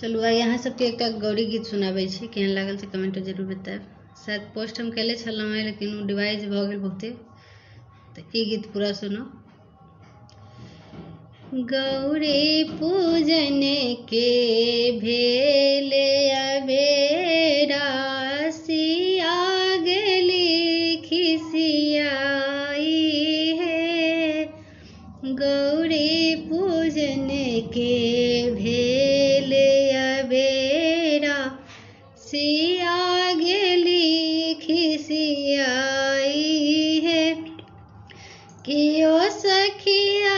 चलू आ यहाँ सबके एक गौरी गीत सुनाबै छी, केहन लागल से कमेंट में जरूर बताएब। शायद पोस्ट हम कैले छलहुँ हैं लेकिन वो डिवाइस भऽ गेल बहुते, तो ई गीत पूरा सुनो। गौरी पूजन के भेल अबेरा, सिया गेली खिसियाई है। गौरी पूजन के भेल अबेरा, सिया गेली खिसियाई है। कियो सखिया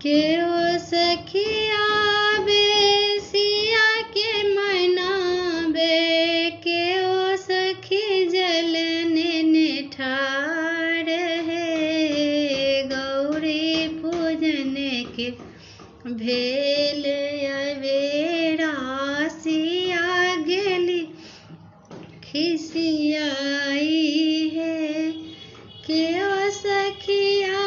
के ओ सखिया बेसिया के मनाबे, के ओ सखी जलने ठार है। गौरी पूजन के भेल अबेरा, सिया गेली खिसियाई है। के ओ सखिया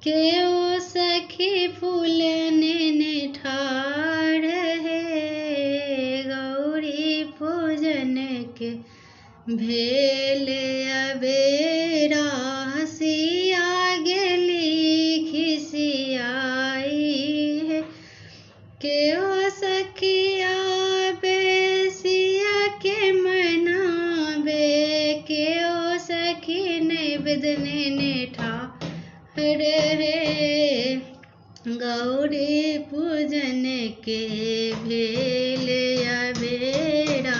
के ओ सखी फूलने ठार है। गौरी पूजन के भेल अबेरा, सिया गेली खिसियाई है। के ओ सखिया बेसिया के मनाबे, के ओ सखी नैवेद्य ठार रे। गौरी पूजन के भेल अबेरा,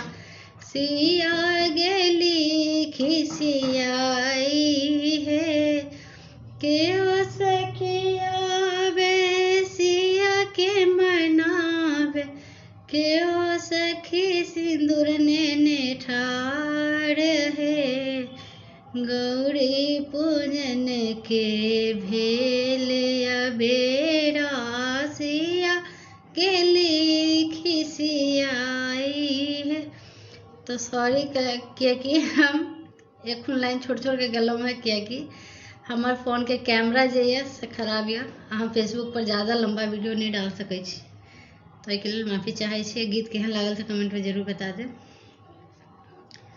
सिया गेली खिसियाई है। के ओ सखिया बेसिया के मनाबे, के ओ सखी सिंदूर ने ठार है। गौरी पूजन के भेल अबेरा, सिया गेली खिसियाई है। तो सॉरी कियाकि हम एक लाइन छोड़ के गलौं है, कियाकि हमार फोन के कैमरा जे है से खराब है, हम फेसबुक पर ज़्यादा लंबा वीडियो नहीं डाल सकै छी, तो एहिके लेल माफी चाहै छी। गीत केहन लागल से कमेंट में जरूर बता दें।